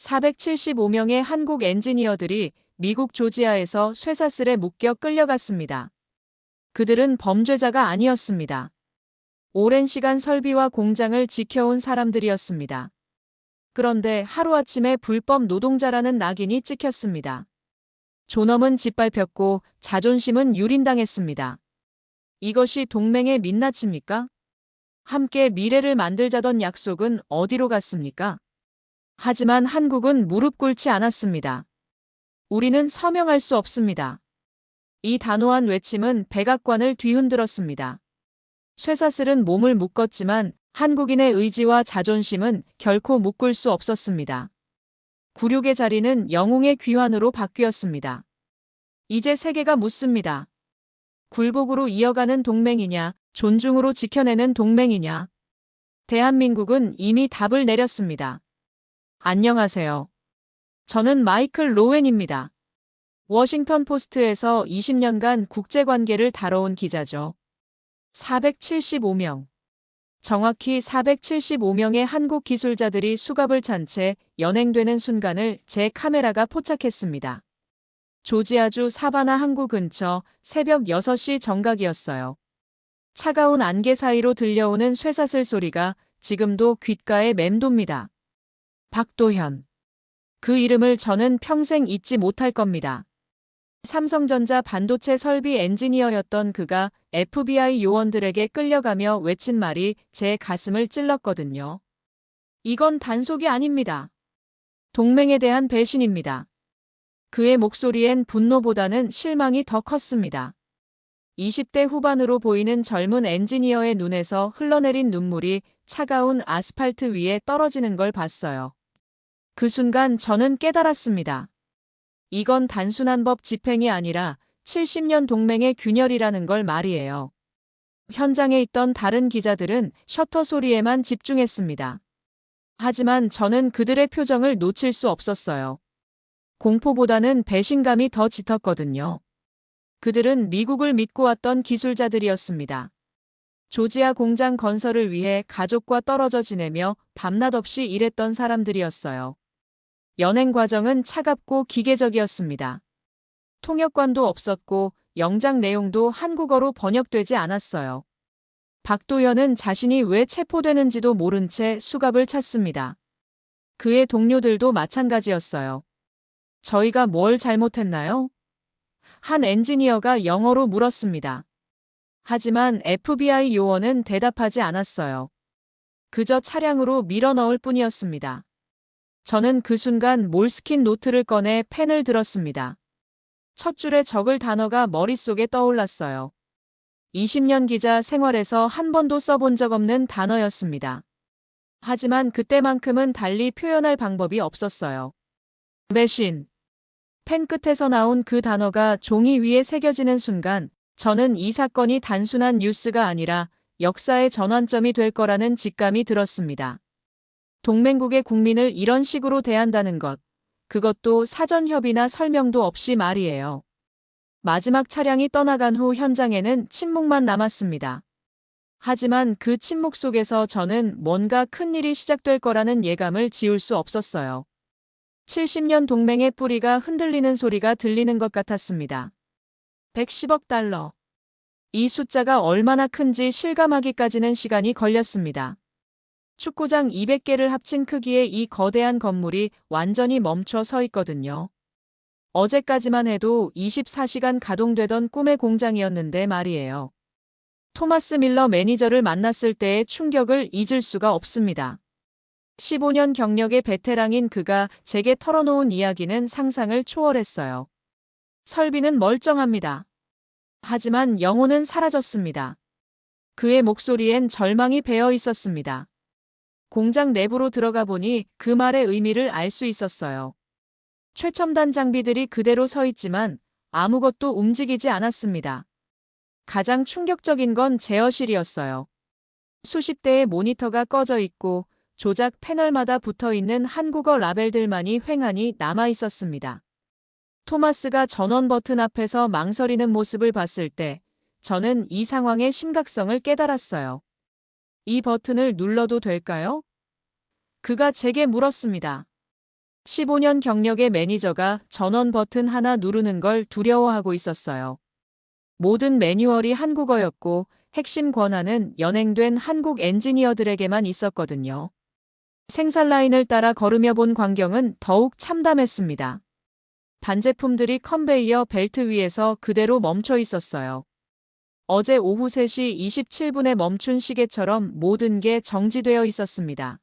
475명의 한국 엔지니어들이 미국 조지아에서 쇠사슬에 묶여 끌려갔습니다. 그들은 범죄자가 아니었습니다. 오랜 시간 설비와 공장을 지켜온 사람들이었습니다. 그런데 하루아침에 불법 노동자라는 낙인이 찍혔습니다. 존엄은 짓밟혔고 자존심은 유린당했습니다. 이것이 동맹의 민낯입니까? 함께 미래를 만들자던 약속은 어디로 갔습니까? 하지만 한국은 무릎 꿇지 않았습니다. 우리는 서명할 수 없습니다. 이 단호한 외침은 백악관을 뒤흔들었습니다. 쇠사슬은 몸을 묶었지만 한국인의 의지와 자존심은 결코 묶을 수 없었습니다. 굴욕의 자리는 영웅의 귀환으로 바뀌었습니다. 이제 세계가 묻습니다. 굴복으로 이어가는 동맹이냐, 존중으로 지켜내는 동맹이냐. 대한민국은 이미 답을 내렸습니다. 안녕하세요. 저는 마이클 로웬입니다. 워싱턴 포스트에서 20년간 국제관계를 다뤄온 기자죠. 475명. 정확히 475명의 한국 기술자들이 수갑을 찬 채 연행되는 순간을 제 카메라가 포착했습니다. 조지아주 사바나 항구 근처 새벽 6시 정각이었어요. 차가운 안개 사이로 들려오는 쇠사슬 소리가 지금도 귓가에 맴돕니다. 박도현. 그 이름을 저는 평생 잊지 못할 겁니다. 삼성전자 반도체 설비 엔지니어였던 그가 FBI 요원들에게 끌려가며 외친 말이 제 가슴을 찔렀거든요. 이건 단속이 아닙니다. 동맹에 대한 배신입니다. 그의 목소리엔 분노보다는 실망이 더 컸습니다. 20대 후반으로 보이는 젊은 엔지니어의 눈에서 흘러내린 눈물이 차가운 아스팔트 위에 떨어지는 걸 봤어요. 그 순간 저는 깨달았습니다. 이건 단순한 법 집행이 아니라 70년 동맹의 균열이라는 걸 말이에요. 현장에 있던 다른 기자들은 셔터 소리에만 집중했습니다. 하지만 저는 그들의 표정을 놓칠 수 없었어요. 공포보다는 배신감이 더 짙었거든요. 그들은 미국을 믿고 왔던 기술자들이었습니다. 조지아 공장 건설을 위해 가족과 떨어져 지내며 밤낮 없이 일했던 사람들이었어요. 연행 과정은 차갑고 기계적이었습니다. 통역관도 없었고 영장 내용도 한국어로 번역되지 않았어요. 박도현은 자신이 왜 체포되는지도 모른 채 수갑을 찼습니다. 그의 동료들도 마찬가지였어요. 저희가 뭘 잘못했나요? 한 엔지니어가 영어로 물었습니다. 하지만 FBI 요원은 대답하지 않았어요. 그저 차량으로 밀어 넣을 뿐이었습니다. 저는 그 순간 몰스킨 노트를 꺼내 펜을 들었습니다. 첫 줄에 적을 단어가 머릿속에 떠올랐어요. 20년 기자 생활에서 한 번도 써본 적 없는 단어였습니다. 하지만 그때만큼은 달리 표현할 방법이 없었어요. 배신. 펜 끝에서 나온 그 단어가 종이 위에 새겨지는 순간 저는 이 사건이 단순한 뉴스가 아니라 역사의 전환점이 될 거라는 직감이 들었습니다. 동맹국의 국민을 이런 식으로 대한다는 것, 그것도 사전 협의나 설명도 없이 말이에요. 마지막 차량이 떠나간 후 현장에는 침묵만 남았습니다. 하지만 그 침묵 속에서 저는 뭔가 큰 일이 시작될 거라는 예감을 지울 수 없었어요. 70년 동맹의 뿌리가 흔들리는 소리가 들리는 것 같았습니다. 110억 달러. 이 숫자가 얼마나 큰지 실감하기까지는 시간이 걸렸습니다. 축구장 200개를 합친 크기의 이 거대한 건물이 완전히 멈춰 서 있거든요. 어제까지만 해도 24시간 가동되던 꿈의 공장이었는데 말이에요. 토마스 밀러 매니저를 만났을 때의 충격을 잊을 수가 없습니다. 15년 경력의 베테랑인 그가 제게 털어놓은 이야기는 상상을 초월했어요. 설비는 멀쩡합니다. 하지만 영혼은 사라졌습니다. 그의 목소리엔 절망이 배어 있었습니다. 공장 내부로 들어가 보니 그 말의 의미를 알 수 있었어요. 최첨단 장비들이 그대로 서 있지만 아무것도 움직이지 않았습니다. 가장 충격적인 건 제어실이었어요. 수십 대의 모니터가 꺼져 있고 조작 패널마다 붙어 있는 한국어 라벨들만이 휑하니 남아 있었습니다. 토마스가 전원 버튼 앞에서 망설이는 모습을 봤을 때 저는 이 상황의 심각성을 깨달았어요. 이 버튼을 눌러도 될까요? 그가 제게 물었습니다. 15년 경력의 매니저가 전원 버튼 하나 누르는 걸 두려워하고 있었어요. 모든 매뉴얼이 한국어였고 핵심 권한은 연행된 한국 엔지니어들에게만 있었거든요. 생산 라인을 따라 걸으며 본 광경은 더욱 참담했습니다. 반제품들이 컨베이어 벨트 위에서 그대로 멈춰 있었어요. 어제 오후 3시 27분에 멈춘 시계처럼 모든 게 정지되어 있었습니다.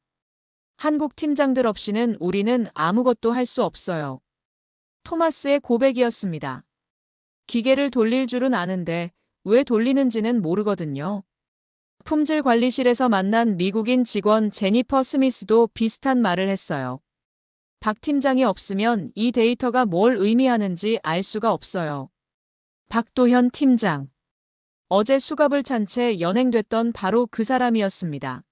한국 팀장들 없이는 우리는 아무것도 할 수 없어요. 토마스의 고백이었습니다. 기계를 돌릴 줄은 아는데 왜 돌리는지는 모르거든요. 품질 관리실에서 만난 미국인 직원 제니퍼 스미스도 비슷한 말을 했어요. 박 팀장이 없으면 이 데이터가 뭘 의미하는지 알 수가 없어요. 박도현 팀장. 어제 수갑을 찬 채 연행됐던 바로 그 사람이었습니다.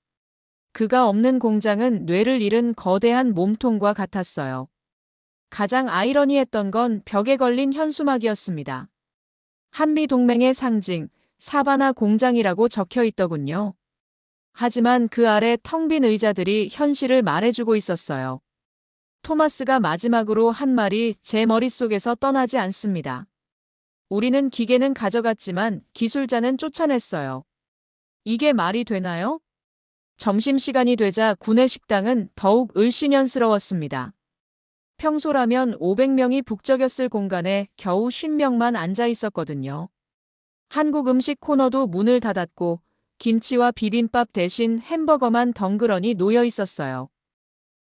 그가 없는 공장은 뇌를 잃은 거대한 몸통과 같았어요. 가장 아이러니했던 건 벽에 걸린 현수막이었습니다. 한미동맹의 상징, 사바나 공장이라고 적혀 있더군요. 하지만 그 아래 텅 빈 의자들이 현실을 말해주고 있었어요. 토마스가 마지막으로 한 말이 제 머릿속에서 떠나지 않습니다. 우리는 기계는 가져갔지만 기술자는 쫓아냈어요. 이게 말이 되나요? 점심시간이 되자 구내식당은 더욱 을씨년스러웠습니다. 평소라면 500명이 북적였을 공간에 겨우 50명만 앉아 있었거든요. 한국 음식 코너도 문을 닫았고 김치와 비빔밥 대신 햄버거만 덩그러니 놓여 있었어요.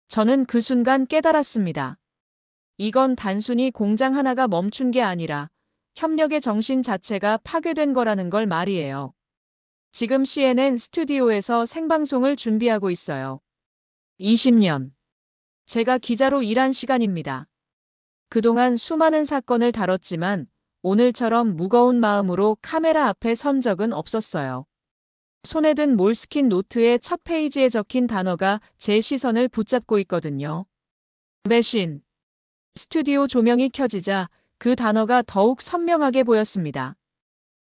저는 그 순간 깨달았습니다. 이건 단순히 공장 하나가 멈춘 게 아니라 협력의 정신 자체가 파괴된 거라는 걸 말이에요. 지금 CNN 스튜디오에서 생방송을 준비하고 있어요. 20년. 제가 기자로 일한 시간입니다. 그동안 수많은 사건을 다뤘지만 오늘처럼 무거운 마음으로 카메라 앞에 선 적은 없었어요. 손에 든 몰스킨 노트의 첫 페이지에 적힌 단어가 제 시선을 붙잡고 있거든요. 매신. 스튜디오 조명이 켜지자 그 단어가 더욱 선명하게 보였습니다.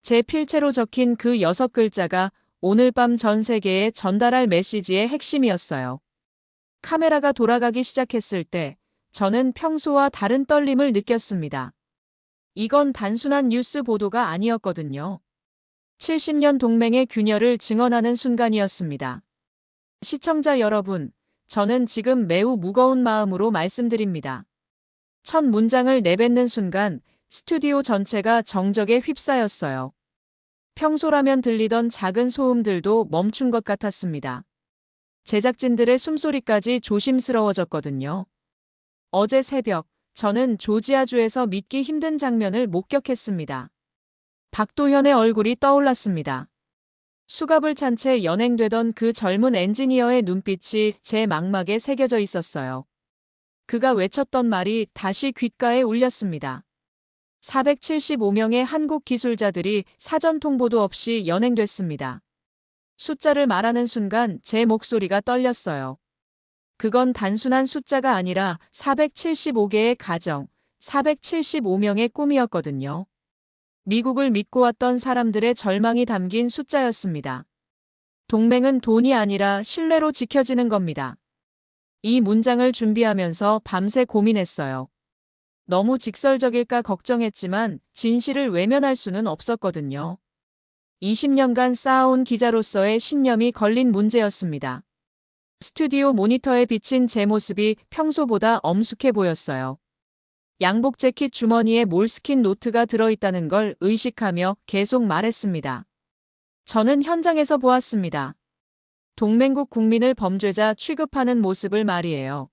제 필체로 적힌 그 6글자가 오늘 밤 전 세계에 전달할 메시지의 핵심이었어요. 카메라가 돌아가기 시작했을 때 저는 평소와 다른 떨림을 느꼈습니다. 이건 단순한 뉴스 보도가 아니었거든요. 70년 동맹의 균열을 증언하는 순간이었습니다. 시청자 여러분, 저는 지금 매우 무거운 마음으로 말씀드립니다. 첫 문장을 내뱉는 순간 스튜디오 전체가 정적에 휩싸였어요. 평소라면 들리던 작은 소음들도 멈춘 것 같았습니다. 제작진들의 숨소리까지 조심스러워졌거든요. 어제 새벽, 저는 조지아주에서 믿기 힘든 장면을 목격했습니다. 박도현의 얼굴이 떠올랐습니다. 수갑을 찬 채 연행되던 그 젊은 엔지니어의 눈빛이 제 망막에 새겨져 있었어요. 그가 외쳤던 말이 다시 귓가에 울렸습니다. 475명의 한국 기술자들이 사전 통보도 없이 연행됐습니다. 숫자를 말하는 순간 제 목소리가 떨렸어요. 그건 단순한 숫자가 아니라 475개의 가정, 475명의 꿈이었거든요. 미국을 믿고 왔던 사람들의 절망이 담긴 숫자였습니다. 동맹은 돈이 아니라 신뢰로 지켜지는 겁니다. 이 문장을 준비하면서 밤새 고민했어요. 너무 직설적일까 걱정했지만 진실을 외면할 수는 없었거든요. 20년간 쌓아온 기자로서의 신념이 걸린 문제였습니다. 스튜디오 모니터에 비친 제 모습이 평소보다 엄숙해 보였어요. 양복 재킷 주머니에 몰스킨 노트가 들어있다는 걸 의식하며 계속 말했습니다. 저는 현장에서 보았습니다. 동맹국 국민을 범죄자 취급하는 모습을 말이에요.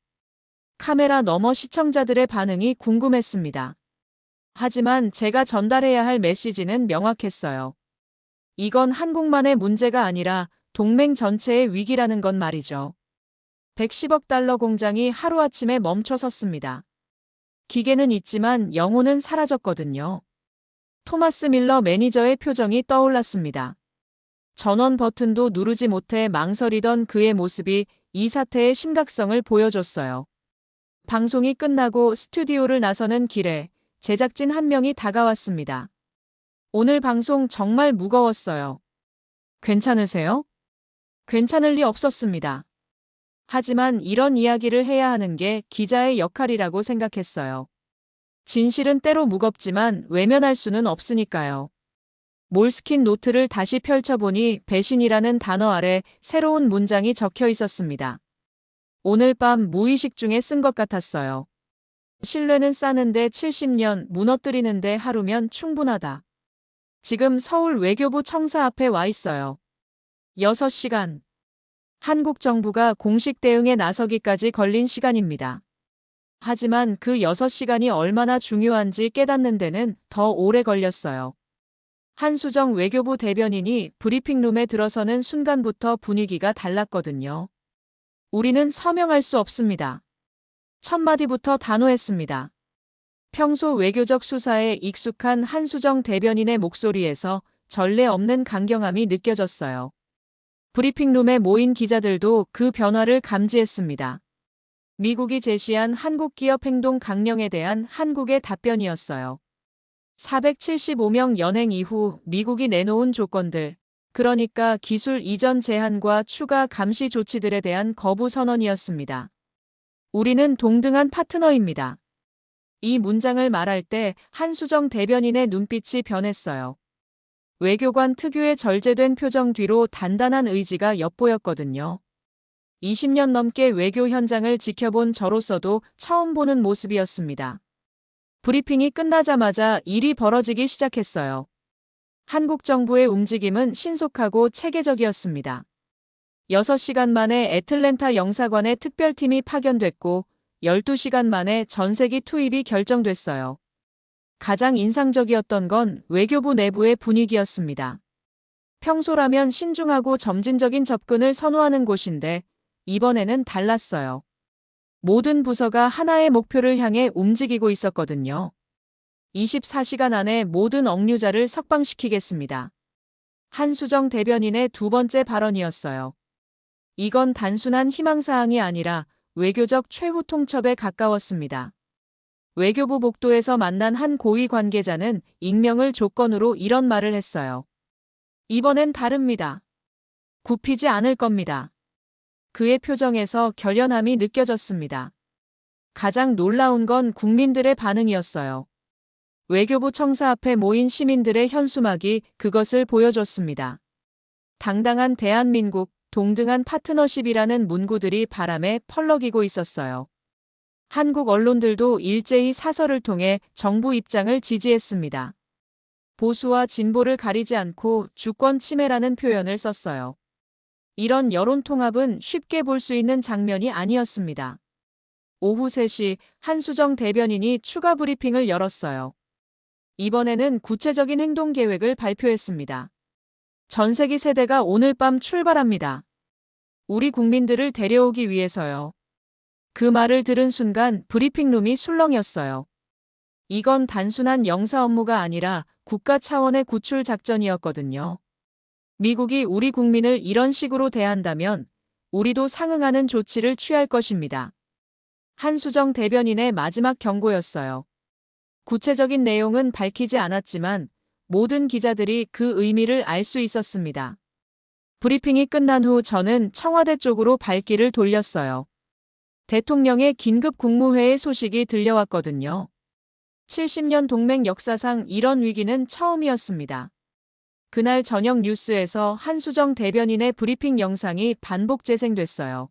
카메라 너머 시청자들의 반응이 궁금했습니다. 하지만 제가 전달해야 할 메시지는 명확했어요. 이건 한국만의 문제가 아니라 동맹 전체의 위기라는 건 말이죠. 110억 달러 공장이 하루아침에 멈춰섰습니다. 기계는 있지만 영혼은 사라졌거든요. 토마스 밀러 매니저의 표정이 떠올랐습니다. 전원 버튼도 누르지 못해 망설이던 그의 모습이 이 사태의 심각성을 보여줬어요. 방송이 끝나고 스튜디오를 나서는 길에 제작진 한 명이 다가왔습니다. 오늘 방송 정말 무거웠어요. 괜찮으세요? 괜찮을 리 없었습니다. 하지만 이런 이야기를 해야 하는 게 기자의 역할이라고 생각했어요. 진실은 때로 무겁지만 외면할 수는 없으니까요. 몰스킨 노트를 다시 펼쳐보니 배신이라는 단어 아래 새로운 문장이 적혀 있었습니다. 오늘 밤 무의식 중에 쓴 것 같았어요. 신뢰는 쌓는데 70년, 무너뜨리는데 하루면 충분하다. 지금 서울 외교부 청사 앞에 와 있어요. 6시간. 한국 정부가 공식 대응에 나서기까지 걸린 시간입니다. 하지만 그 6시간이 얼마나 중요한지 깨닫는 데는 더 오래 걸렸어요. 한수정 외교부 대변인이 브리핑룸에 들어서는 순간부터 분위기가 달랐거든요. 우리는 서명할 수 없습니다. 첫 마디부터 단호했습니다. 평소 외교적 수사에 익숙한 한수정 대변인의 목소리에서 전례 없는 강경함이 느껴졌어요. 브리핑룸에 모인 기자들도 그 변화를 감지했습니다. 미국이 제시한 한국 기업 행동 강령에 대한 한국의 답변이었어요. 475명 연행 이후 미국이 내놓은 조건들, 그러니까 기술 이전 제한과 추가 감시 조치들에 대한 거부 선언이었습니다. 우리는 동등한 파트너입니다. 이 문장을 말할 때 한수정 대변인의 눈빛이 변했어요. 외교관 특유의 절제된 표정 뒤로 단단한 의지가 엿보였거든요. 20년 넘게 외교 현장을 지켜본 저로서도 처음 보는 모습이었습니다. 브리핑이 끝나자마자 일이 벌어지기 시작했어요. 한국 정부의 움직임은 신속하고 체계적이었습니다. 6시간 만에 애틀랜타 영사관에 특별팀이 파견됐고 12시간 만에 전세기 투입이 결정됐어요. 가장 인상적이었던 건 외교부 내부의 분위기였습니다. 평소라면 신중하고 점진적인 접근을 선호하는 곳인데 이번에는 달랐어요. 모든 부서가 하나의 목표를 향해 움직이고 있었거든요. 24시간 안에 모든 억류자를 석방시키겠습니다. 한수정 대변인의 두 번째 발언이었어요. 이건 단순한 희망사항이 아니라 외교적 최후 통첩에 가까웠습니다. 외교부 복도에서 만난 한 고위 관계자는 익명을 조건으로 이런 말을 했어요. 이번엔 다릅니다. 굽히지 않을 겁니다. 그의 표정에서 결연함이 느껴졌습니다. 가장 놀라운 건 국민들의 반응이었어요. 외교부 청사 앞에 모인 시민들의 현수막이 그것을 보여줬습니다. 당당한 대한민국, 동등한 파트너십이라는 문구들이 바람에 펄럭이고 있었어요. 한국 언론들도 일제히 사설을 통해 정부 입장을 지지했습니다. 보수와 진보를 가리지 않고 주권 침해라는 표현을 썼어요. 이런 여론 통합은 쉽게 볼 수 있는 장면이 아니었습니다. 오후 3시 한수정 대변인이 추가 브리핑을 열었어요. 이번에는 구체적인 행동 계획을 발표했습니다. 전세기 세대가 오늘 밤 출발합니다. 우리 국민들을 데려오기 위해서요. 그 말을 들은 순간 브리핑룸이 술렁였어요. 이건 단순한 영사 업무가 아니라 국가 차원의 구출 작전이었거든요. 미국이 우리 국민을 이런 식으로 대한다면 우리도 상응하는 조치를 취할 것입니다. 한수정 대변인의 마지막 경고였어요. 구체적인 내용은 밝히지 않았지만 모든 기자들이 그 의미를 알 수 있었습니다. 브리핑이 끝난 후 저는 청와대 쪽으로 발길을 돌렸어요. 대통령의 긴급 국무회의 소식이 들려왔거든요. 70년 동맹 역사상 이런 위기는 처음이었습니다. 그날 저녁 뉴스에서 한수정 대변인의 브리핑 영상이 반복 재생됐어요.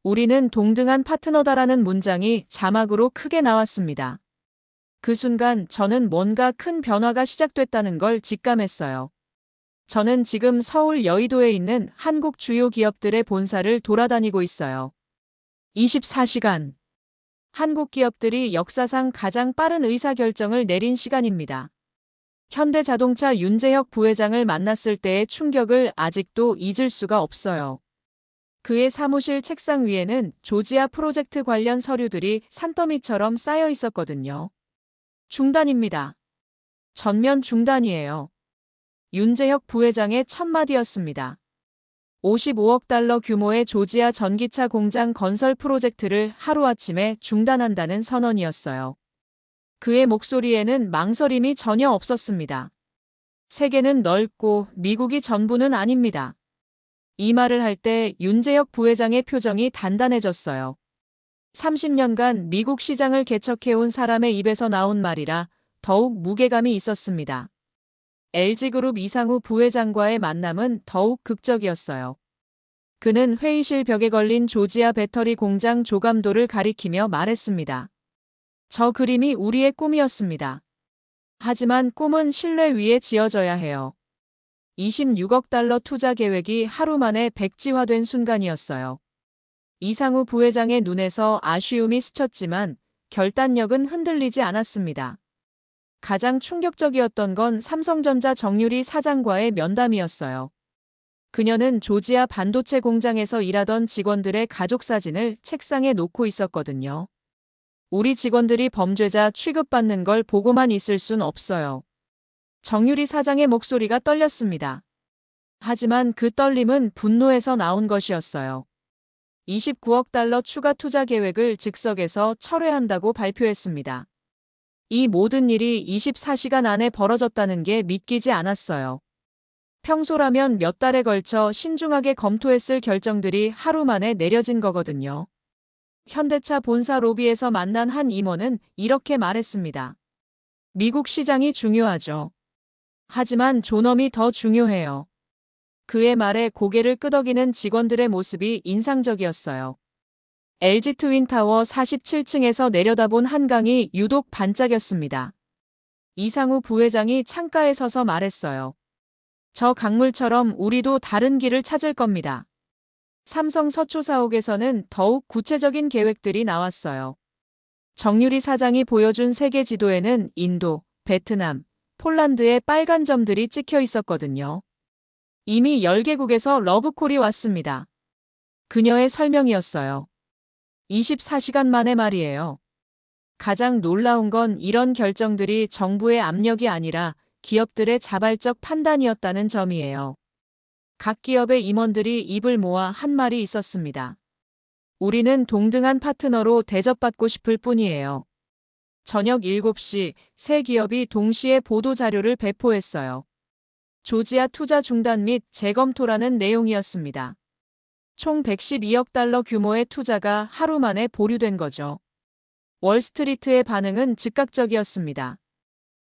우리는 동등한 파트너다라는 문장이 자막으로 크게 나왔습니다. 그 순간 저는 뭔가 큰 변화가 시작됐다는 걸 직감했어요. 저는 지금 서울 여의도에 있는 한국 주요 기업들의 본사를 돌아다니고 있어요. 24시간. 한국 기업들이 역사상 가장 빠른 의사결정을 내린 시간입니다. 현대자동차 윤재혁 부회장을 만났을 때의 충격을 아직도 잊을 수가 없어요. 그의 사무실 책상 위에는 조지아 프로젝트 관련 서류들이 산더미처럼 쌓여 있었거든요. 중단입니다. 전면 중단이에요. 윤재혁 부회장의 첫 마디였습니다. 55억 달러 규모의 조지아 전기차 공장 건설 프로젝트를 하루아침에 중단한다는 선언이었어요. 그의 목소리에는 망설임이 전혀 없었습니다. 세계는 넓고 미국이 전부는 아닙니다. 이 말을 할 때 윤재혁 부회장의 표정이 단단해졌어요. 30년간 미국 시장을 개척해온 사람의 입에서 나온 말이라 더욱 무게감이 있었습니다. LG그룹 이상우 부회장과의 만남은 더욱 극적이었어요. 그는 회의실 벽에 걸린 조지아 배터리 공장 조감도를 가리키며 말했습니다. 저 그림이 우리의 꿈이었습니다. 하지만 꿈은 신뢰 위에 지어져야 해요. 26억 달러 투자 계획이 하루 만에 백지화된 순간이었어요. 이상우 부회장의 눈에서 아쉬움이 스쳤지만 결단력은 흔들리지 않았습니다. 가장 충격적이었던 건 삼성전자 정유리 사장과의 면담이었어요. 그녀는 조지아 반도체 공장에서 일하던 직원들의 가족 사진을 책상에 놓고 있었거든요. 우리 직원들이 범죄자 취급받는 걸 보고만 있을 순 없어요. 정유리 사장의 목소리가 떨렸습니다. 하지만 그 떨림은 분노에서 나온 것이었어요. 29억 달러 추가 투자 계획을 즉석에서 철회한다고 발표했습니다. 이 모든 일이 24시간 안에 벌어졌다는 게 믿기지 않았어요. 평소라면 몇 달에 걸쳐 신중하게 검토했을 결정들이 하루 만에 내려진 거거든요. 현대차 본사 로비에서 만난 한 임원은 이렇게 말했습니다. 미국 시장이 중요하죠. 하지만 존엄이 더 중요해요. 그의 말에 고개를 끄덕이는 직원들의 모습이 인상적이었어요. LG 트윈타워 47층에서 내려다본 한강이 유독 반짝였습니다. 이상우 부회장이 창가에 서서 말했어요. 저 강물처럼 우리도 다른 길을 찾을 겁니다. 삼성 서초 사옥에서는 더욱 구체적인 계획들이 나왔어요. 정유리 사장이 보여준 세계 지도에는 인도, 베트남, 폴란드의 빨간 점들이 찍혀 있었거든요. 이미 10개국에서 러브콜이 왔습니다. 그녀의 설명이었어요. 24시간 만에 말이에요. 가장 놀라운 건 이런 결정들이 정부의 압력이 아니라 기업들의 자발적 판단이었다는 점이에요. 각 기업의 임원들이 입을 모아 한 말이 있었습니다. 우리는 동등한 파트너로 대접받고 싶을 뿐이에요. 저녁 7시 세 기업이 동시에 보도자료를 배포했어요. 조지아 투자 중단 및 재검토라는 내용이었습니다. 총 112억 달러 규모의 투자가 하루 만에 보류된 거죠. 월스트리트의 반응은 즉각적이었습니다.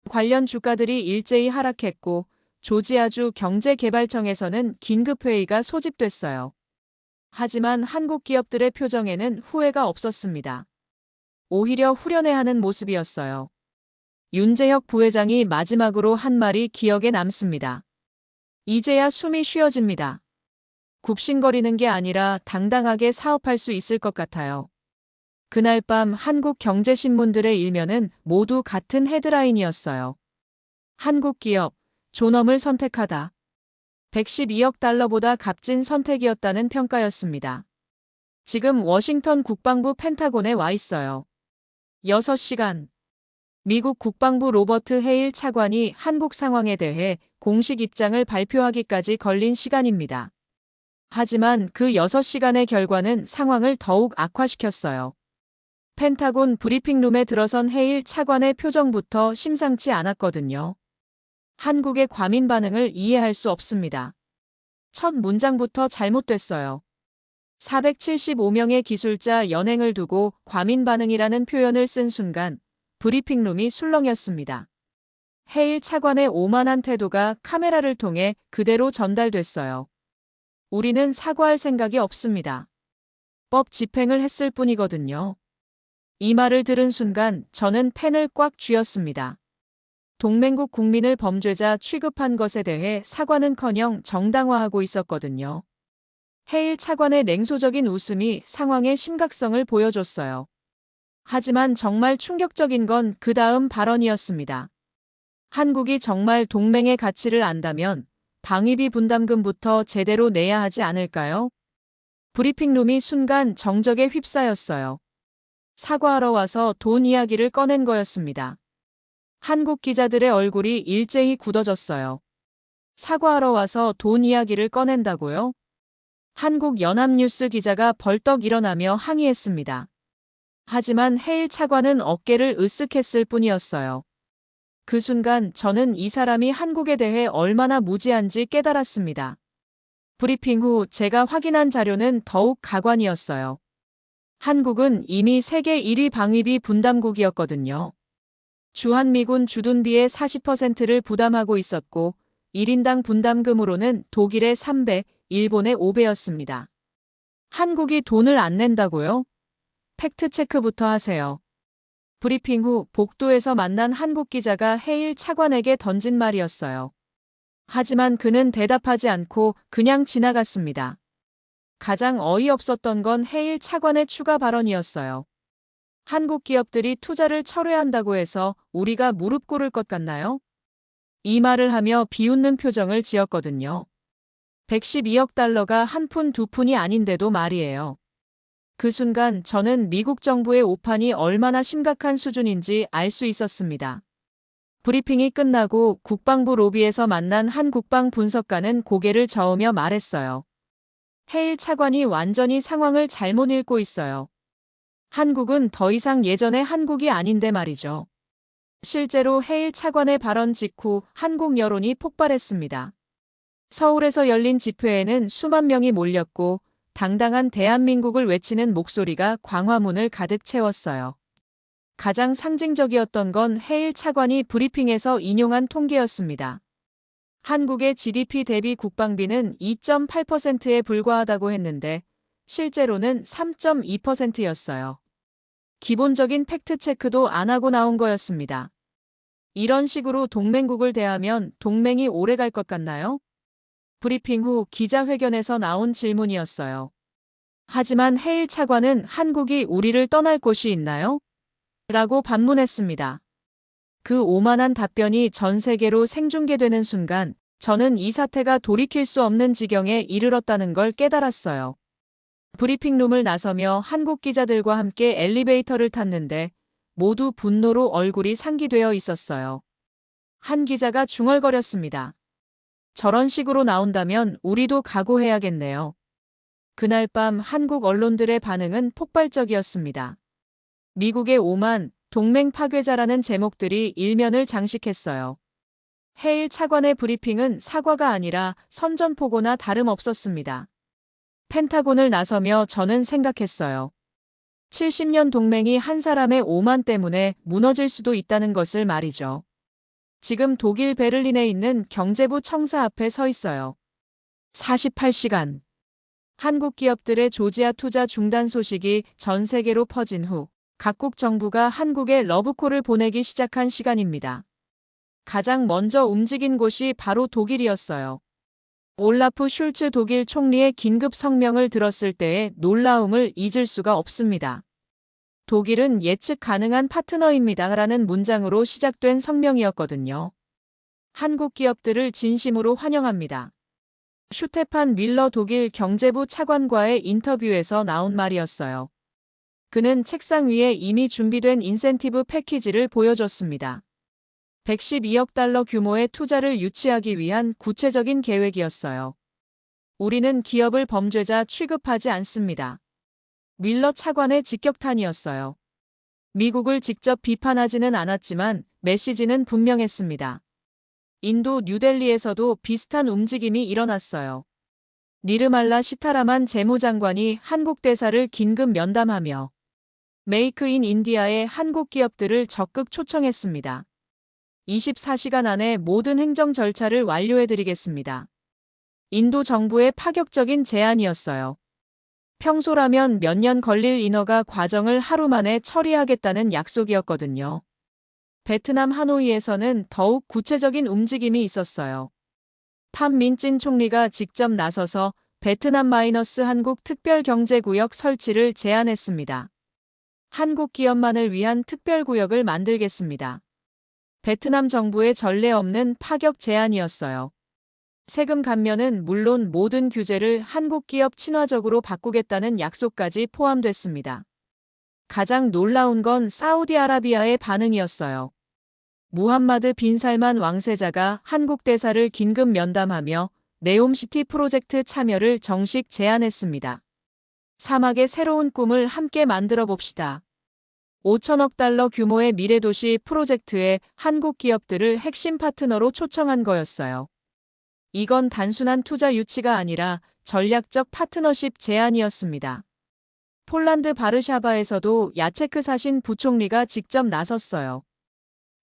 관련 주가들이 일제히 하락했고 조지아주 경제개발청에서는 긴급회의가 소집됐어요. 하지만 한국 기업들의 표정에는 후회가 없었습니다. 오히려 후련해하는 모습이었어요. 윤재혁 부회장이 마지막으로 한 말이 기억에 남습니다. 이제야 숨이 쉬어집니다. 굽신거리는 게 아니라 당당하게 사업할 수 있을 것 같아요. 그날 밤 한국 경제신문들의 일면은 모두 같은 헤드라인이었어요. 한국 기업, 존엄을 선택하다. 112억 달러보다 값진 선택이었다는 평가였습니다. 지금 워싱턴 국방부 펜타곤에 와 있어요. 6시간. 미국 국방부 로버트 헤일 차관이 한국 상황에 대해 공식 입장을 발표하기까지 걸린 시간입니다. 하지만 그 6시간의 결과는 상황을 더욱 악화시켰어요. 펜타곤 브리핑룸에 들어선 헤일 차관의 표정부터 심상치 않았거든요. 한국의 과민 반응을 이해할 수 없습니다. 첫 문장부터 잘못됐어요. 475명의 기술자 연행을 두고 과민 반응이라는 표현을 쓴 순간 브리핑룸이 술렁였습니다. 헤일 차관의 오만한 태도가 카메라를 통해 그대로 전달됐어요. 우리는 사과할 생각이 없습니다. 법 집행을 했을 뿐이거든요. 이 말을 들은 순간 저는 펜을 꽉 쥐었습니다. 동맹국 국민을 범죄자 취급한 것에 대해 사과는커녕 정당화하고 있었거든요. 헤일 차관의 냉소적인 웃음이 상황의 심각성을 보여줬어요. 하지만 정말 충격적인 건 그 다음 발언이었습니다. 한국이 정말 동맹의 가치를 안다면 방위비 분담금부터 제대로 내야 하지 않을까요? 브리핑룸이 순간 정적에 휩싸였어요. 사과하러 와서 돈 이야기를 꺼낸 거였습니다. 한국 기자들의 얼굴이 일제히 굳어졌어요. 사과하러 와서 돈 이야기를 꺼낸다고요? 한국 연합뉴스 기자가 벌떡 일어나며 항의했습니다. 하지만 헤일 차관은 어깨를 으쓱했을 뿐이었어요. 그 순간 저는 이 사람이 한국에 대해 얼마나 무지한지 깨달았습니다. 브리핑 후 제가 확인한 자료는 더욱 가관이었어요. 한국은 이미 세계 1위 방위비 분담국이었거든요. 주한미군 주둔비의 40%를 부담하고 있었고 1인당 분담금으로는 독일의 3배, 일본의 5배였습니다. 한국이 돈을 안 낸다고요? 팩트체크부터 하세요. 브리핑 후 복도에서 만난 한국 기자가 해일 차관에게 던진 말이었어요. 하지만 그는 대답하지 않고 그냥 지나갔습니다. 가장 어이없었던 건 해일 차관의 추가 발언이었어요. 한국 기업들이 투자를 철회한다고 해서 우리가 무릎 꿇을 것 같나요? 이 말을 하며 비웃는 표정을 지었거든요. 112억 달러가 한 푼 두 푼이 아닌데도 말이에요. 그 순간 저는 미국 정부의 오판이 얼마나 심각한 수준인지 알 수 있었습니다. 브리핑이 끝나고 국방부 로비에서 만난 한 국방 분석관은 고개를 저으며 말했어요. 해일 차관이 완전히 상황을 잘못 읽고 있어요. 한국은 더 이상 예전의 한국이 아닌데 말이죠. 실제로 해일 차관의 발언 직후 한국 여론이 폭발했습니다. 서울에서 열린 집회에는 수만 명이 몰렸고 당당한 대한민국을 외치는 목소리가 광화문을 가득 채웠어요. 가장 상징적이었던 건 해일 차관이 브리핑에서 인용한 통계였습니다. 한국의 GDP 대비 국방비는 2.8%에 불과하다고 했는데 실제로는 3.2%였어요. 기본적인 팩트체크도 안 하고 나온 거였습니다. 이런 식으로 동맹국을 대하면 동맹이 오래 갈 것 같나요? 브리핑 후 기자회견에서 나온 질문이었어요. 하지만 해일 차관은 한국이 우리를 떠날 곳이 있나요? 라고 반문했습니다. 그 오만한 답변이 전 세계로 생중계되는 순간 저는 이 사태가 돌이킬 수 없는 지경에 이르렀다는 걸 깨달았어요. 브리핑룸을 나서며 한국 기자들과 함께 엘리베이터를 탔는데 모두 분노로 얼굴이 상기되어 있었어요. 한 기자가 중얼거렸습니다. 저런 식으로 나온다면 우리도 각오해야겠네요. 그날 밤 한국 언론들의 반응은 폭발적이었습니다. 미국의 오만, 동맹 파괴자라는 제목들이 일면을 장식했어요. 해일 차관의 브리핑은 사과가 아니라 선전포고나 다름없었습니다. 펜타곤을 나서며 저는 생각했어요. 70년 동맹이 한 사람의 오만 때문에 무너질 수도 있다는 것을 말이죠. 지금 독일 베를린에 있는 경제부 청사 앞에 서 있어요. 48시간. 한국 기업들의 조지아 투자 중단 소식이 전 세계로 퍼진 후 각국 정부가 한국에 러브콜을 보내기 시작한 시간입니다. 가장 먼저 움직인 곳이 바로 독일이었어요. 올라프 슐츠 독일 총리의 긴급 성명을 들었을 때의 놀라움을 잊을 수가 없습니다. 독일은 예측 가능한 파트너입니다라는 문장으로 시작된 성명이었거든요. 한국 기업들을 진심으로 환영합니다. 슈테판 밀러 독일 경제부 차관과의 인터뷰에서 나온 말이었어요. 그는 책상 위에 이미 준비된 인센티브 패키지를 보여줬습니다. 112억 달러 규모의 투자를 유치하기 위한 구체적인 계획이었어요. 우리는 기업을 범죄자 취급하지 않습니다. 밀러 차관의 직격탄이었어요. 미국을 직접 비판하지는 않았지만 메시지는 분명했습니다. 인도 뉴델리에서도 비슷한 움직임이 일어났어요. 니르말라 시타라만 재무장관이 한국 대사를 긴급 면담하며 메이크 인 인디아의 한국 기업들을 적극 초청했습니다. 24시간 안에 모든 행정 절차를 완료해드리겠습니다. 인도 정부의 파격적인 제안이었어요. 평소라면 몇 년 걸릴 인허가 과정을 하루 만에 처리하겠다는 약속이었거든요. 베트남 하노이에서는 더욱 구체적인 움직임이 있었어요. 팜 민찐 총리가 직접 나서서 베트남 마이너스 한국 특별경제구역 설치를 제안했습니다. 한국 기업만을 위한 특별구역을 만들겠습니다. 베트남 정부의 전례 없는 파격 제안이었어요. 세금 감면은 물론 모든 규제를 한국 기업 친화적으로 바꾸겠다는 약속까지 포함됐습니다. 가장 놀라운 건 사우디아라비아의 반응이었어요. 무함마드 빈 살만 왕세자가 한국 대사를 긴급 면담하며 네옴시티 프로젝트 참여를 정식 제안했습니다. 사막의 새로운 꿈을 함께 만들어 봅시다. 5천억 달러 규모의 미래도시 프로젝트에 한국 기업들을 핵심 파트너로 초청한 거였어요. 이건 단순한 투자 유치가 아니라 전략적 파트너십 제안이었습니다. 폴란드 바르샤바에서도 야체크 사신 부총리가 직접 나섰어요.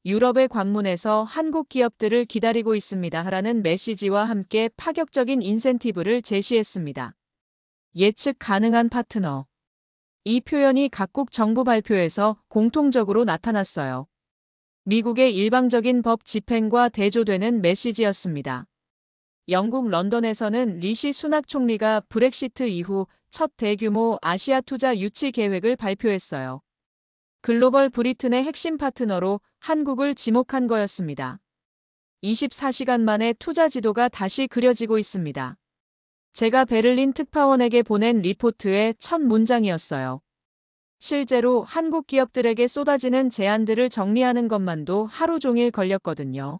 유럽의 관문에서 한국 기업들을 기다리고 있습니다라는 메시지와 함께 파격적인 인센티브를 제시했습니다. 예측 가능한 파트너. 이 표현이 각국 정부 발표에서 공통적으로 나타났어요. 미국의 일방적인 법 집행과 대조되는 메시지였습니다. 영국 런던에서는 리시 수낙 총리가 브렉시트 이후 첫 대규모 아시아 투자 유치 계획을 발표했어요. 글로벌 브리튼의 핵심 파트너로 한국을 지목한 거였습니다. 24시간 만에 투자 지도가 다시 그려지고 있습니다. 제가 베를린 특파원에게 보낸 리포트의 첫 문장이었어요. 실제로 한국 기업들에게 쏟아지는 제안들을 정리하는 것만도 하루 종일 걸렸거든요.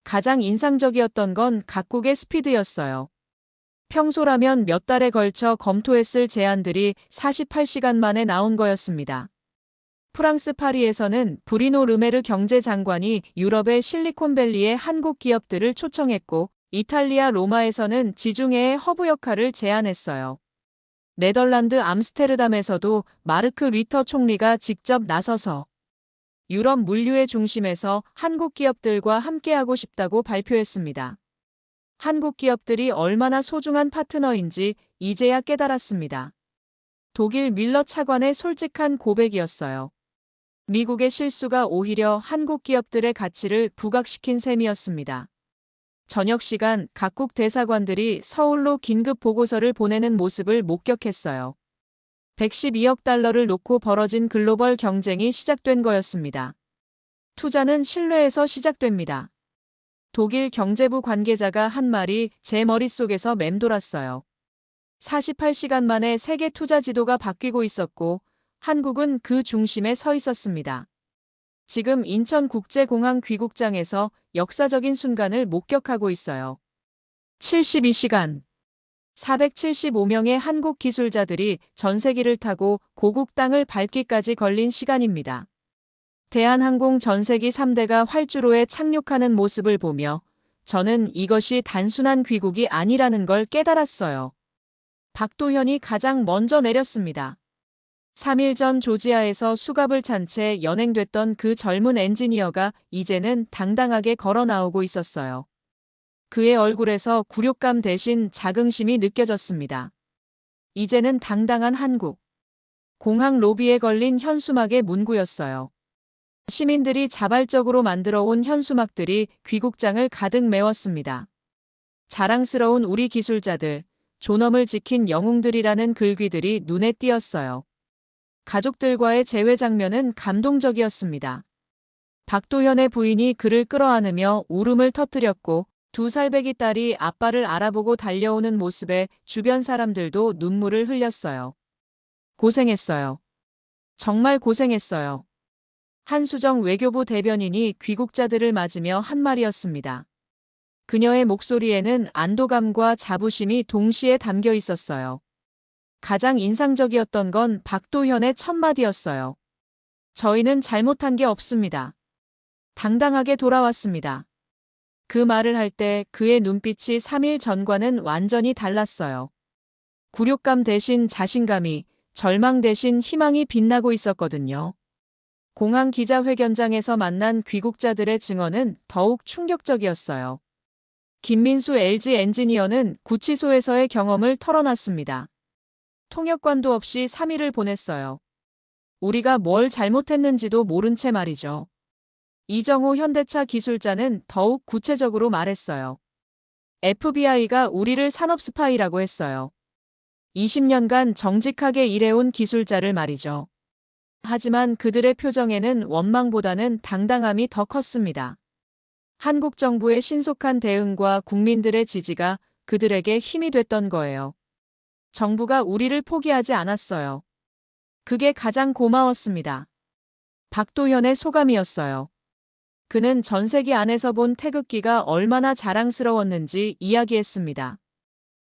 가장 인상적이었던 건 각국의 스피드였어요. 평소라면 몇 달에 걸쳐 검토했을 제안들이 48시간 만에 나온 거였습니다. 프랑스 파리에서는 브리노 르메르 경제장관이 유럽의 실리콘밸리의 한국 기업들을 초청했고, 이탈리아 로마에서는 지중해의 허브 역할을 제안했어요. 네덜란드 암스테르담에서도 마르크 리터 총리가 직접 나서서 유럽 물류의 중심에서 한국 기업들과 함께하고 싶다고 발표했습니다. 한국 기업들이 얼마나 소중한 파트너인지 이제야 깨달았습니다. 독일 밀러 차관의 솔직한 고백이었어요. 미국의 실수가 오히려 한국 기업들의 가치를 부각시킨 셈이었습니다. 저녁 시간 각국 대사관들이 서울로 긴급 보고서를 보내는 모습을 목격했어요. 112억 달러를 놓고 벌어진 글로벌 경쟁이 시작된 거였습니다. 투자는 신뢰에서 시작됩니다. 독일 경제부 관계자가 한 말이 제 머릿속에서 맴돌았어요. 48시간 만에 세계 투자 지도가 바뀌고 있었고, 한국은 그 중심에 서 있었습니다. 지금 인천국제공항 귀국장에서 역사적인 순간을 목격하고 있어요. 72시간. 475명의 한국 기술자들이 전세기를 타고 고국 땅을 밟기까지 걸린 시간입니다. 대한항공 전세기 3대가 활주로에 착륙하는 모습을 보며 저는 이것이 단순한 귀국이 아니라는 걸 깨달았어요. 박도현이 가장 먼저 내렸습니다. 3일 전 조지아에서 수갑을 찬 채 연행됐던 그 젊은 엔지니어가 이제는 당당하게 걸어 나오고 있었어요. 그의 얼굴에서 굴욕감 대신 자긍심이 느껴졌습니다. 이제는 당당한 한국. 공항 로비에 걸린 현수막의 문구였어요. 시민들이 자발적으로 만들어 온 현수막들이 귀국장을 가득 메웠습니다. 자랑스러운 우리 기술자들, 존엄을 지킨 영웅들이라는 글귀들이 눈에 띄었어요. 가족들과의 재회 장면은 감동적이었습니다. 박도현의 부인이 그를 끌어안으며 울음을 터뜨렸고 2살배기 딸이 아빠를 알아보고 달려오는 모습에 주변 사람들도 눈물을 흘렸어요. 고생했어요. 정말 고생했어요. 한수정 외교부 대변인이 귀국자들을 맞으며 한 말이었습니다. 그녀의 목소리에는 안도감과 자부심이 동시에 담겨 있었어요. 가장 인상적이었던 건 박도현의 첫 마디였어요. 저희는 잘못한 게 없습니다. 당당하게 돌아왔습니다. 그 말을 할 때 그의 눈빛이 3일 전과는 완전히 달랐어요. 굴욕감 대신 자신감이, 절망 대신 희망이 빛나고 있었거든요. 공항 기자회견장에서 만난 귀국자들의 증언은 더욱 충격적이었어요. 김민수 LG 엔지니어는 구치소에서의 경험을 털어놨습니다. 통역관도 없이 3일을 보냈어요. 우리가 뭘 잘못했는지도 모른 채 말이죠. 이정호 현대차 기술자는 더욱 구체적으로 말했어요. FBI가 우리를 산업 스파이라고 했어요. 20년간 정직하게 일해온 기술자를 말이죠. 하지만 그들의 표정에는 원망보다는 당당함이 더 컸습니다. 한국 정부의 신속한 대응과 국민들의 지지가 그들에게 힘이 됐던 거예요. 정부가 우리를 포기하지 않았어요. 그게 가장 고마웠습니다. 박도현의 소감이었어요. 그는 전세기 안에서 본 태극기가 얼마나 자랑스러웠는지 이야기했습니다.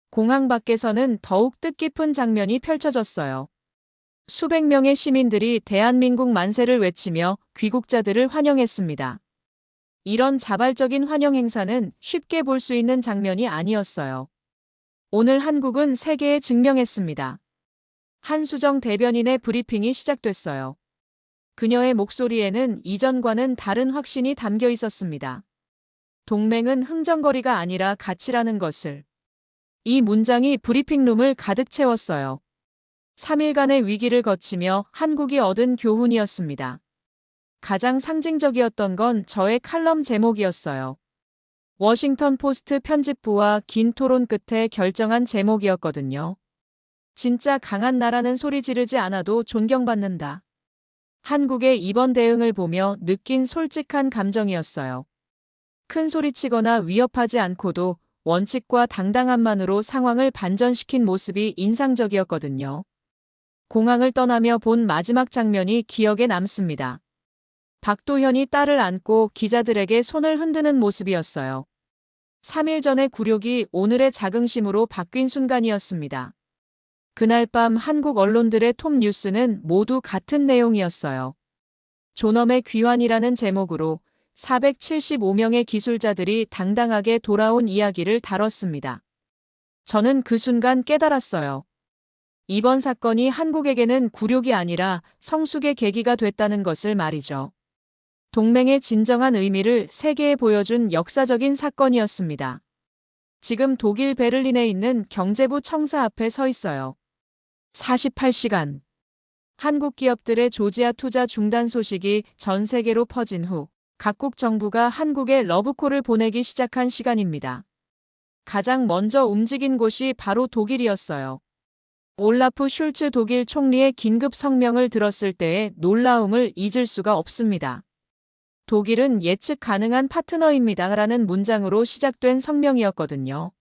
공항 밖에서는 더욱 뜻깊은 장면이 펼쳐졌어요. 수백 명의 시민들이 대한민국 만세를 외치며 귀국자들을 환영했습니다. 이런 자발적인 환영 행사는 쉽게 볼 수 있는 장면이 아니었어요. 오늘 한국은 세계에 증명했습니다. 한수정 대변인의 브리핑이 시작됐어요. 그녀의 목소리에는 이전과는 다른 확신이 담겨 있었습니다. 동맹은 흥정거리가 아니라 가치라는 것을. 이 문장이 브리핑룸을 가득 채웠어요. 3일간의 위기를 거치며 한국이 얻은 교훈이었습니다. 가장 상징적이었던 건 저의 칼럼 제목이었어요. 워싱턴 포스트 편집부와 긴 토론 끝에 결정한 제목이었거든요. 진짜 강한 나라는 소리 지르지 않아도 존경받는다. 한국의 이번 대응을 보며 느낀 솔직한 감정이었어요. 큰 소리치거나 위협하지 않고도 원칙과 당당함만으로 상황을 반전시킨 모습이 인상적이었거든요. 공항을 떠나며 본 마지막 장면이 기억에 남습니다. 박도현이 딸을 안고 기자들에게 손을 흔드는 모습이었어요. 3일 전의 굴욕이 오늘의 자긍심으로 바뀐 순간이었습니다. 그날 밤 한국 언론들의 톱 뉴스는 모두 같은 내용이었어요. 존엄의 귀환이라는 제목으로 475명의 기술자들이 당당하게 돌아온 이야기를 다뤘습니다. 저는 그 순간 깨달았어요. 이번 사건이 한국에게는 굴욕이 아니라 성숙의 계기가 됐다는 것을 말이죠. 동맹의 진정한 의미를 세계에 보여준 역사적인 사건이었습니다. 지금 독일 베를린에 있는 경제부 청사 앞에 서 있어요. 48시간. 한국 기업들의 조지아 투자 중단 소식이 전 세계로 퍼진 후 각국 정부가 한국에 러브콜을 보내기 시작한 시간입니다. 가장 먼저 움직인 곳이 바로 독일이었어요. 올라프 슐츠 독일 총리의 긴급 성명을 들었을 때의 놀라움을 잊을 수가 없습니다. 독일은 예측 가능한 파트너입니다라는 문장으로 시작된 성명이었거든요.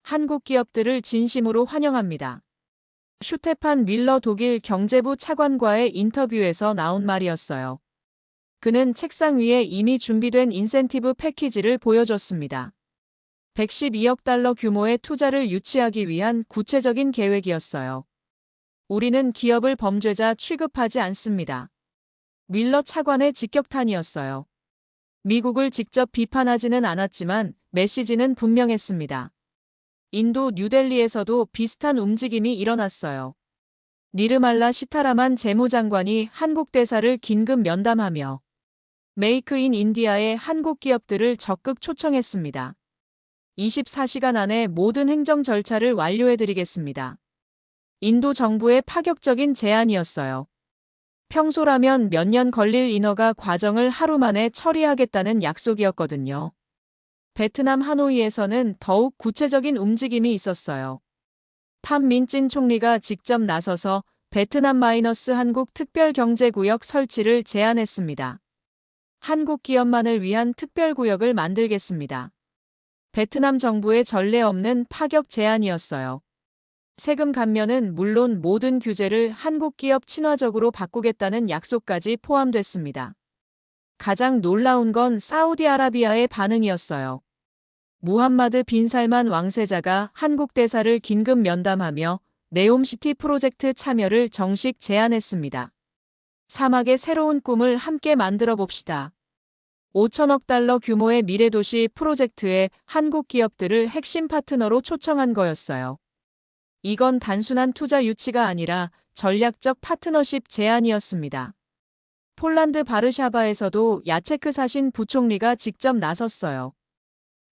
한국 기업들을 진심으로 환영합니다. 슈테판 밀러 독일 경제부 차관과의 인터뷰에서 나온 말이었어요. 그는 책상 위에 이미 준비된 인센티브 패키지를 보여줬습니다. 112억 달러 규모의 투자를 유치하기 위한 구체적인 계획이었어요. 우리는 기업을 범죄자 취급하지 않습니다. 밀러 차관의 직격탄이었어요. 미국을 직접 비판하지는 않았지만 메시지는 분명했습니다. 인도 뉴델리에서도 비슷한 움직임이 일어났어요. 니르말라 시타라만 재무장관이 한국 대사를 긴급 면담하며 메이크 인 인디아의 한국 기업들을 적극 초청했습니다. 24시간 안에 모든 행정 절차를 완료해드리겠습니다. 인도 정부의 파격적인 제안이었어요. 평소라면 몇 년 걸릴 인허가 과정을 하루 만에 처리하겠다는 약속이었거든요. 베트남 하노이에서는 더욱 구체적인 움직임이 있었어요. 팜 민찐 총리가 직접 나서서 베트남 마이너스 한국 특별경제구역 설치를 제안했습니다. 한국 기업만을 위한 특별구역을 만들겠습니다. 베트남 정부의 전례 없는 파격 제안이었어요. 세금 감면은 물론 모든 규제를 한국 기업 친화적으로 바꾸겠다는 약속까지 포함됐습니다. 가장 놀라운 건 사우디아라비아의 반응이었어요. 무함마드 빈 살만 왕세자가 한국 대사를 긴급 면담하며 네옴시티 프로젝트 참여를 정식 제안했습니다. 사막의 새로운 꿈을 함께 만들어 봅시다. 5천억 달러 규모의 미래도시 프로젝트에 한국 기업들을 핵심 파트너로 초청한 거였어요. 이건 단순한 투자 유치가 아니라 전략적 파트너십 제안이었습니다. 폴란드 바르샤바에서도 야체크 사신 부총리가 직접 나섰어요.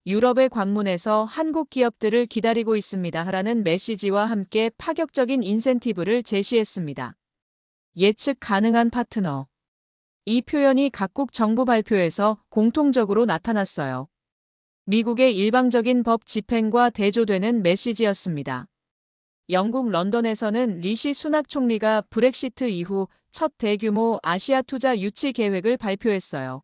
유럽의 관문에서 한국 기업들을 기다리고 있습니다라는 메시지와 함께 파격적인 인센티브를 제시했습니다. 예측 가능한 파트너. 이 표현이 각국 정부 발표에서 공통적으로 나타났어요. 미국의 일방적인 법 집행과 대조되는 메시지였습니다. 영국 런던에서는 리시 수낙 총리가 브렉시트 이후 첫 대규모 아시아 투자 유치 계획을 발표했어요.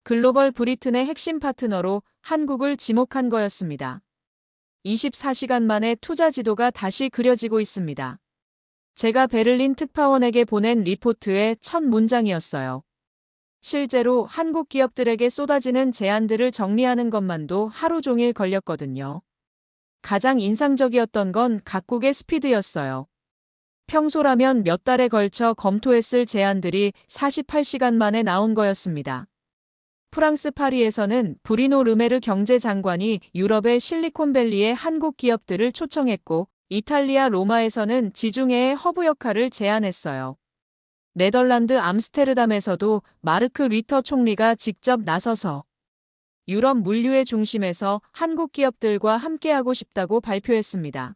글로벌 브리튼의 핵심 파트너로 한국을 지목한 거였습니다. 24시간 만에 투자 지도가 다시 그려지고 있습니다. 제가 베를린 특파원에게 보낸 리포트의 첫 문장이었어요. 실제로 한국 기업들에게 쏟아지는 제안들을 정리하는 것만도 하루 종일 걸렸거든요. 가장 인상적이었던 건 각국의 스피드였어요. 평소라면 몇 달에 걸쳐 검토했을 제안들이 48시간 만에 나온 거였습니다. 프랑스 파리에서는 브리노 르메르 경제장관이 유럽의 실리콘밸리의 한국 기업들을 초청했고, 이탈리아 로마에서는 지중해의 허브 역할을 제안했어요. 네덜란드 암스테르담에서도 마르크 류터 총리가 직접 나서서 유럽 물류의 중심에서 한국 기업들과 함께하고 싶다고 발표했습니다.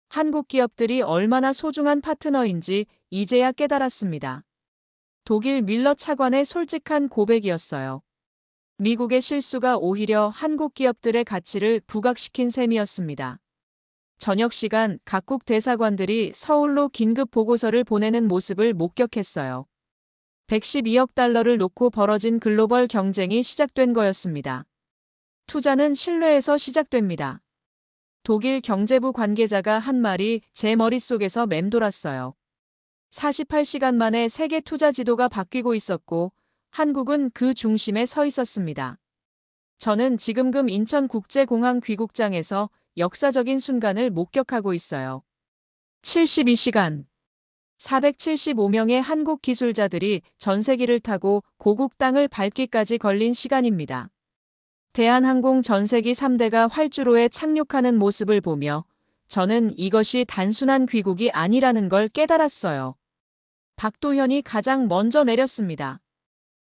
한국 기업들이 얼마나 소중한 파트너인지 이제야 깨달았습니다. 독일 밀러 차관의 솔직한 고백이었어요. 미국의 실수가 오히려 한국 기업들의 가치를 부각시킨 셈이었습니다. 저녁 시간 각국 대사관들이 서울로 긴급 보고서를 보내는 모습을 목격했어요. 112억 달러를 놓고 벌어진 글로벌 경쟁이 시작된 거였습니다. 투자는 신뢰에서 시작됩니다. 독일 경제부 관계자가 한 말이 제 머릿속에서 맴돌았어요. 48시간 만에 세계 투자 지도가 바뀌고 있었고, 한국은 그 중심에 서 있었습니다. 저는 지금금 인천국제공항 귀국장에서 역사적인 순간을 목격하고 있어요. 72시간. 475명의 한국 기술자들이 전세기를 타고 고국 땅을 밟기까지 걸린 시간입니다. 대한항공 전세기 3대가 활주로에 착륙하는 모습을 보며 저는 이것이 단순한 귀국이 아니라는 걸 깨달았어요. 박도현이 가장 먼저 내렸습니다.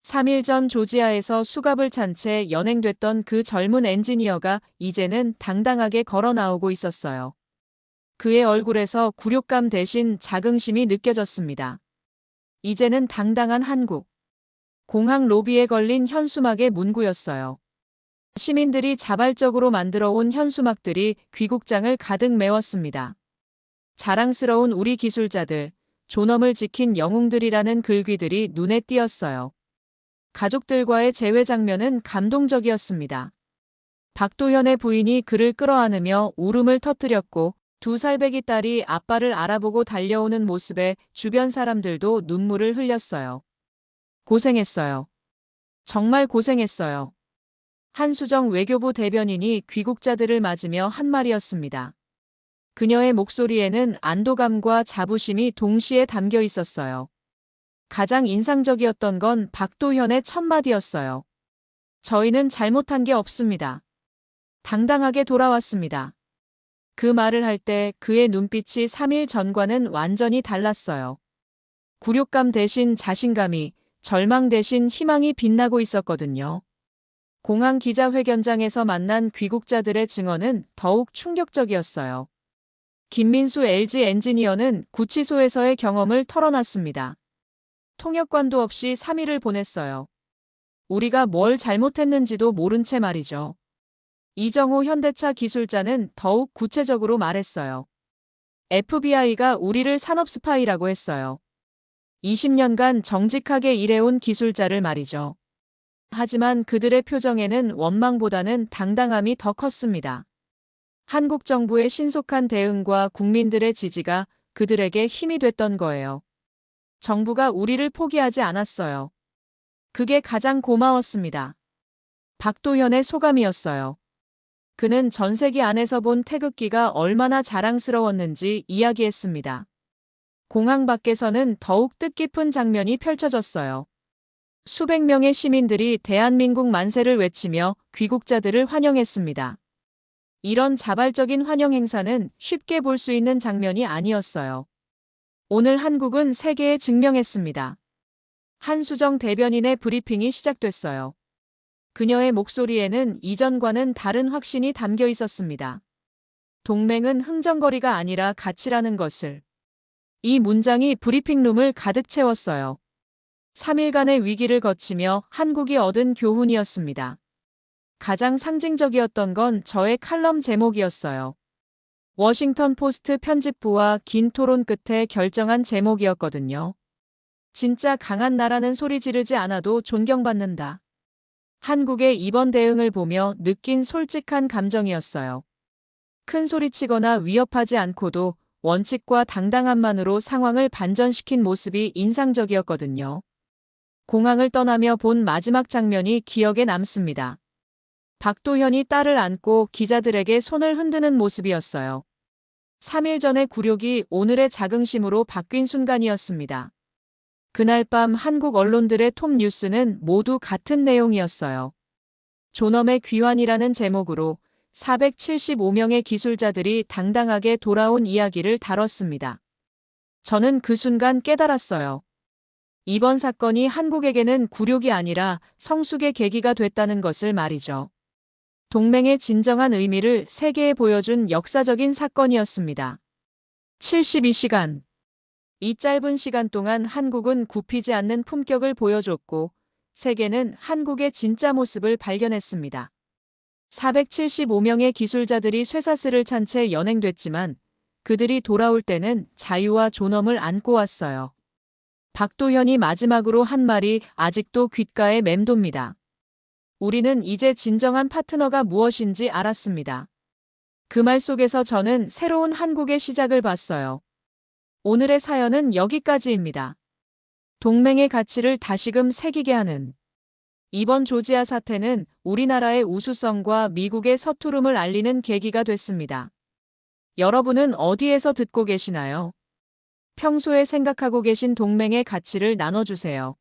3일 전 조지아에서 수갑을 찬 채 연행됐던 그 젊은 엔지니어가 이제는 당당하게 걸어 나오고 있었어요. 그의 얼굴에서 굴욕감 대신 자긍심이 느껴졌습니다. 이제는 당당한 한국. 공항 로비에 걸린 현수막의 문구였어요. 시민들이 자발적으로 만들어 온 현수막들이 귀국장을 가득 메웠습니다. 자랑스러운 우리 기술자들, 존엄을 지킨 영웅들이라는 글귀들이 눈에 띄었어요. 가족들과의 재회 장면은 감동적이었습니다. 박도현의 부인이 그를 끌어안으며 울음을 터뜨렸고 2살배기 딸이 아빠를 알아보고 달려오는 모습에 주변 사람들도 눈물을 흘렸어요. 고생했어요. 정말 고생했어요. 한수정 외교부 대변인이 귀국자들을 맞으며 한 말이었습니다. 그녀의 목소리에는 안도감과 자부심이 동시에 담겨 있었어요. 가장 인상적이었던 건 박도현의 첫 마디였어요. 저희는 잘못한 게 없습니다. 당당하게 돌아왔습니다. 그 말을 할 때 그의 눈빛이 3일 전과는 완전히 달랐어요. 굴욕감 대신 자신감이, 절망 대신 희망이 빛나고 있었거든요. 공항 기자회견장에서 만난 귀국자들의 증언은 더욱 충격적이었어요. 김민수 LG 엔지니어는 구치소에서의 경험을 털어놨습니다. 통역관도 없이 3일을 보냈어요. 우리가 뭘 잘못했는지도 모른 채 말이죠. 이정호 현대차 기술자는 더욱 구체적으로 말했어요. FBI가 우리를 산업 스파이라고 했어요. 20년간 정직하게 일해온 기술자를 말이죠. 하지만 그들의 표정에는 원망보다는 당당함이 더 컸습니다. 한국 정부의 신속한 대응과 국민들의 지지가 그들에게 힘이 됐던 거예요. 정부가 우리를 포기하지 않았어요. 그게 가장 고마웠습니다. 박도현의 소감이었어요. 그는 전세기 안에서 본 태극기가 얼마나 자랑스러웠는지 이야기했습니다. 공항 밖에서는 더욱 뜻깊은 장면이 펼쳐졌어요. 수백 명의 시민들이 대한민국 만세를 외치며 귀국자들을 환영했습니다. 이런 자발적인 환영 행사는 쉽게 볼 수 있는 장면이 아니었어요. 오늘 한국은 세계에 증명했습니다. 한수정 대변인의 브리핑이 시작됐어요. 그녀의 목소리에는 이전과는 다른 확신이 담겨 있었습니다. 동맹은 흥정거리가 아니라 가치라는 것을. 이 문장이 브리핑룸을 가득 채웠어요. 3일간의 위기를 거치며 한국이 얻은 교훈이었습니다. 가장 상징적이었던 건 저의 칼럼 제목이었어요. 워싱턴 포스트 편집부와 긴 토론 끝에 결정한 제목이었거든요. 진짜 강한 나라는 소리 지르지 않아도 존경받는다. 한국의 이번 대응을 보며 느낀 솔직한 감정이었어요. 큰 소리치거나 위협하지 않고도 원칙과 당당함만으로 상황을 반전시킨 모습이 인상적이었거든요. 공항을 떠나며 본 마지막 장면이 기억에 남습니다. 박도현이 딸을 안고 기자들에게 손을 흔드는 모습이었어요. 3일 전의 굴욕이 오늘의 자긍심으로 바뀐 순간이었습니다. 그날 밤 한국 언론들의 톱 뉴스는 모두 같은 내용이었어요. 존엄의 귀환이라는 제목으로 475명의 기술자들이 당당하게 돌아온 이야기를 다뤘습니다. 저는 그 순간 깨달았어요. 이번 사건이 한국에게는 굴욕이 아니라 성숙의 계기가 됐다는 것을 말이죠. 동맹의 진정한 의미를 세계에 보여준 역사적인 사건이었습니다. 72시간. 이 짧은 시간 동안 한국은 굽히지 않는 품격을 보여줬고, 세계는 한국의 진짜 모습을 발견했습니다. 475명의 기술자들이 쇠사슬을 찬 채 연행됐지만, 그들이 돌아올 때는 자유와 존엄을 안고 왔어요. 박도현이 마지막으로 한 말이 아직도 귓가에 맴돕니다. 우리는 이제 진정한 파트너가 무엇인지 알았습니다. 그 말 속에서 저는 새로운 한국의 시작을 봤어요. 오늘의 사연은 여기까지입니다. 동맹의 가치를 다시금 새기게 하는 이번 조지아 사태는 우리나라의 우수성과 미국의 서투름을 알리는 계기가 됐습니다. 여러분은 어디에서 듣고 계시나요? 평소에 생각하고 계신 동맹의 가치를 나눠주세요.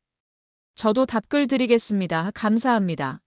저도 답글 드리겠습니다. 감사합니다.